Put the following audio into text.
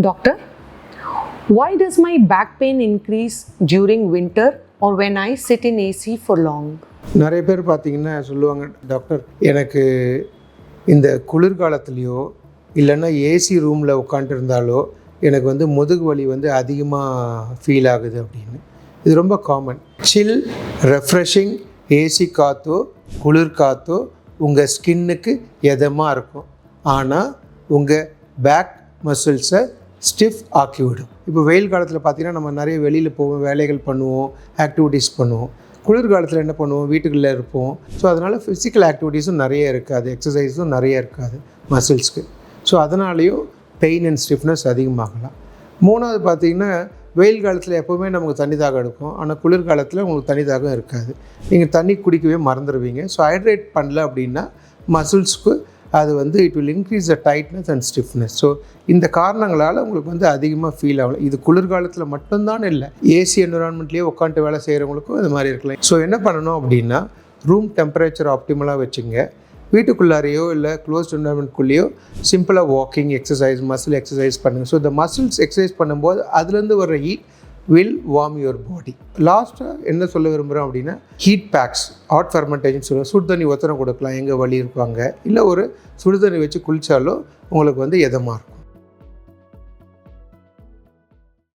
Doctor, why does my back pain increase during winter or when I sit in AC for long? நிறைய பேர் பார்த்தீங்கன்னா சொல்லுவாங்க, doctor எனக்கு இந்த குளிர்காலத்துலேயோ இல்லைன்னா ஏசி ரூமில் உட்காந்துருந்தாலோ எனக்கு வந்து முதுகு வலி வந்து அதிகமாக ஃபீல் ஆகுது அப்படின்னு. இது ரொம்ப காமன். சில் ரெஃப்ரெஷிங் ஏசி காற்றோ குளிர் காற்றோ உங்கள் ஸ்கின்னுக்கு எதமாக இருக்கும், ஆனால் உங்கள் பேக் மசில்ஸை ஸ்டிஃப் ஆக்கிவிடும். இப்போ வெயில் காலத்தில் பார்த்திங்கன்னா நம்ம நிறைய வெளியில் போவோம், வேலைகள் பண்ணுவோம், ஆக்டிவிட்டீஸ் பண்ணுவோம். குளிர்காலத்தில் என்ன பண்ணுவோம், வீட்டுக்குள்ளே இருப்போம். ஸோ அதனால் ஃபிசிக்கல் ஆக்டிவிட்டீஸும் நிறைய இருக்காது, எக்ஸசைஸும் நிறைய இருக்காது மசில்ஸ்க்கு. ஸோ அதனாலேயும் பெயின் அண்ட் ஸ்டிஃப்னஸ் அதிகமாகலாம். மூணாவது பார்த்திங்கன்னா, வெயில் காலத்தில் எப்போவுமே நமக்கு தண்ணி தாகம் எடுக்கும், ஆனால் குளிர்காலத்தில் உங்களுக்கு தண்ணி தாகம் இருக்காது. நீங்கள் தண்ணி குடிக்கவே மறந்துடுவீங்க. ஸோ ஹைட்ரேட் பண்ணல அப்படின்னா மசில்ஸ்க்கு அது வந்து it will increase the tightness and stiffness. So இந்த காரணங்களால் உங்களுக்கு வந்து அதிகமாக ஃபீல் ஆகலாம். இது குளிர்காலத்தில் மட்டும்தான் இல்லை, ஏசி என்விரான்மெண்ட்லேயே உட்காந்து வேலை செய்கிறவங்களுக்கும் இது மாதிரி இருக்கலாம். ஸோ என்ன பண்ணணும் அப்படின்னா, ரூம் டெம்பரேச்சர் ஆப்டிமலாக வச்சுங்க. வீட்டுக்குள்ளாரையோ இல்லை க்ளோஸ்ட் என்விரான்மெண்ட்குள்ளேயோ சிம்பிளாக வாக்கிங் எக்ஸசைஸ், மசில் எக்ஸசைஸ் பண்ணுங்கள். ஸோ இந்த மசில்ஸ் எக்ஸசைஸ் பண்ணும்போது அதுலேருந்து வர heat will warm your body. லாஸ்ட்டாக என்ன சொல்ல விரும்புகிறோம் அப்படின்னா, ஹீட் பேக்ஸ், ஹாட் ஃபெர்மெண்டேஷன் சொல்லுவோம். சுடு தண்ணி ஒத்தனை கொடுக்கலாம் எங்கே வலி இருப்பாங்க, இல்லை ஒரு சுடு தண்ணி வச்சு குளித்தாலும் உங்களுக்கு வந்து எதமாக இருக்கும்.